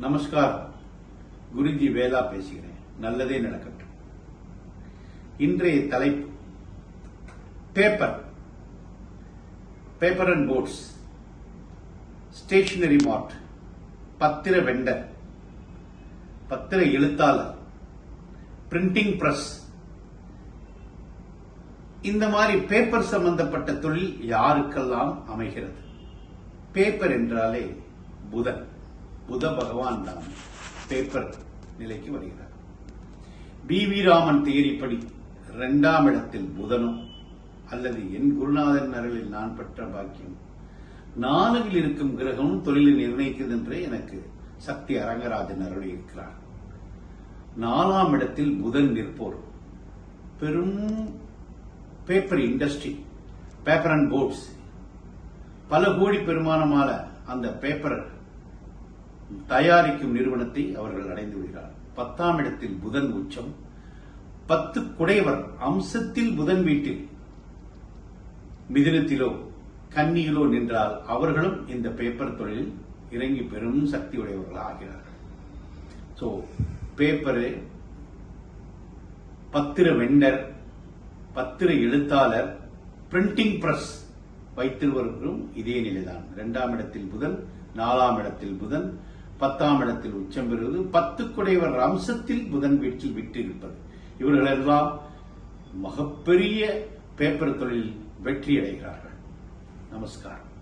நமஸ்காரம். குருஜி வேதா பேசுகிறேன். நல்லதே நடக்கட்டும். இன்றைய தலைப்பு பேப்பர் அண்ட் போர்ட்ஸ், ஸ்டேஷனரி மார்ட், பத்திர வெண்டர், பத்திர எழுத்தாளர், பிரிண்டிங் பிரஸ், இந்த மாதிரி பேப்பர் சம்பந்தப்பட்ட தொழில் யாருக்கெல்லாம் அமைகிறது? பேப்பர் என்றாலே புத பகவான் தான் பேப்பர் நிலைக்கு வருகிறார். பி.வி. ராமன் தியரிப்படி 2ஆம் இடத்தில் புதனும் அல்லது என் குருநாதன் அருளில் நான் பெற்ற பாக்கியம் 4ல் இருக்கும் கிரகமும் தொழிலை நிர்ணயிக்கிறது என்று எனக்கு சக்தி அரங்கராஜன் அருளி இருக்கிறார். 4ஆம் இடத்தில் புதன் நிற்போர் பெரும் paper industry, paper and boards, பல கோடி பெருமானமான அந்த பேப்பர் தயாரிக்கும் நிறுவனத்தை அவர்கள் அடைந்து விடுகிறார். 10ஆம் இடத்தில் புதன் உச்சம், 10 குடைவர் அம்சத்தில் புதன் வீட்டில் மிதுனத்திலோ கன்னியிலோ நின்றால் அவர்களும் இந்த பேப்பர் தொழிலில் இறங்கி பெரும் சக்தி உடையவர்கள் ஆகிறார்கள். சோ பேப்பரு, பத்திர வெண்டர், பத்திர எழுத்தாளர், பிரிண்டிங் பிரஸ் வைத்திருவர்களும் இதே நிலைதான். 2ஆம் இடத்தில் புதன், 4ஆம் இடத்தில் புதன், 10ஆம் இடத்தில் உச்சம் பெறுவது, 10 குடைவர் அம்சத்தில் புதன் வீட்டில் விட்டு இருப்பது. இவர்களெல்லாம் மிகப்பெரிய பேப்பர் தொழிலில் வெற்றி அடைகிறார்கள். நமஸ்காரம்.